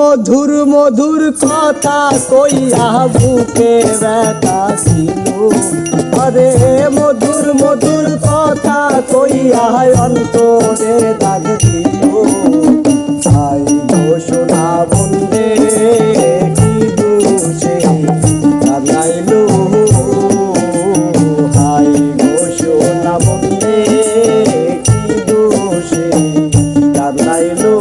মধুর মধুর কথা কইয়া বুকে ব্যথা ছিল, আরে মধুর মধুর কথা কইয়া অন্তরে দাগ দিল। তাই গো সোনা বন্দে কি দোষে কাঁদাইলো, হাই গো সোনা বন্দে কি দোষে কাঁদাইলো।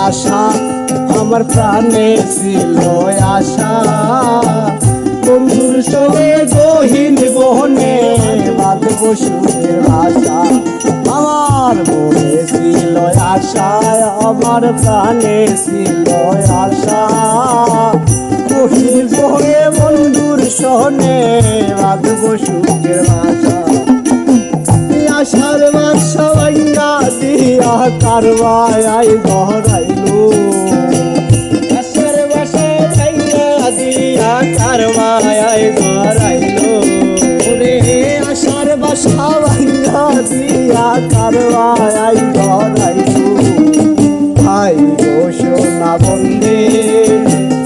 আশা আমার প্রাণে ছিল আশা, বন্ধুর সঙ্গে গহীন বহনে বাঁধব সুখের ভাষা। আমার মনে ছিল আশা, আমার প্রাণে ছিল আশা, গহীন বহনে বন্ধুর সহনে বাঁধব সুখের ভাষা। আশার বাসা ভাঙ্গা দিয়া কারবায় গহরাইলো, আশার বাসা ভাঙ্গা দিয়া কারবায় গহরাইলো রে, আশার বাসা ভাঙ্গা দিয়া কারবায় গহরাইলো। হাই গো সোনা বন্দে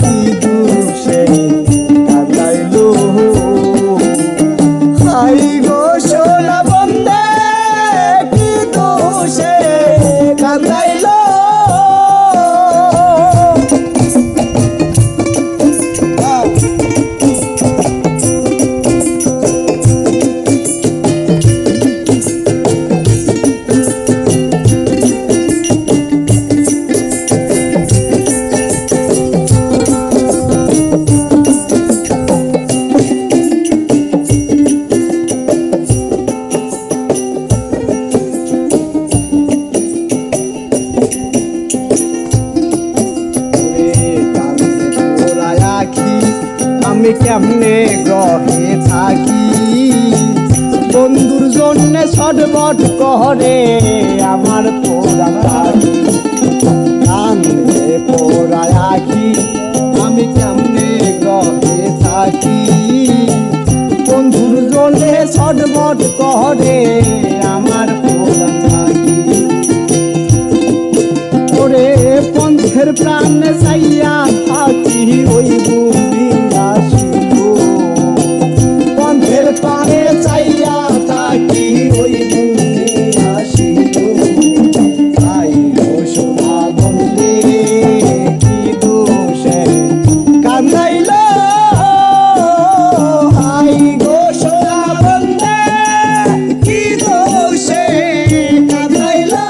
কি দোষে কাঁদাইলো, হাই গো সোনা বন্দে কি দোষে কাঁদাইলো। আমি কেমনে গ্রহে থাকি, বন্ধুর জন্য ছটফট করে আমার পোড়া আখি, কান্দে পোড়া আখি। আমি কেমনে গ্রহে থাকি, বন্ধুর জন্য ছটফট করে আমার পোড়া আখি। ওরে পঞ্চের প্রাণ চাইয়া থাকি ওই বুড়ি আসিল, পঞ্চের প্রাণে চাইয়া থাকি ওই বুড়ি আসিল। হাই গো সোনা বন্দে কি দোষে কাঁদাইলো, হাই গো সোনা বন্দে কি দোষে কাঁদাইলো।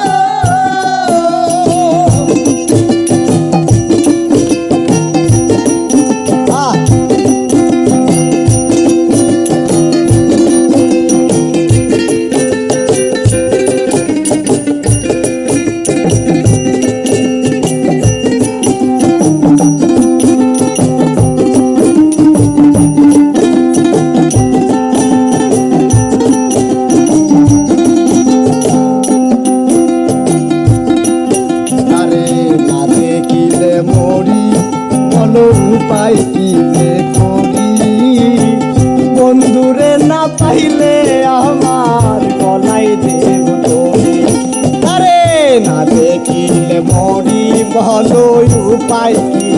উপায় কি যে করি, বন্ধুরে না পাইলে আমার গলায় দেব দড়ি। আরে না দেখিলে মরি, ভালো উপায় কি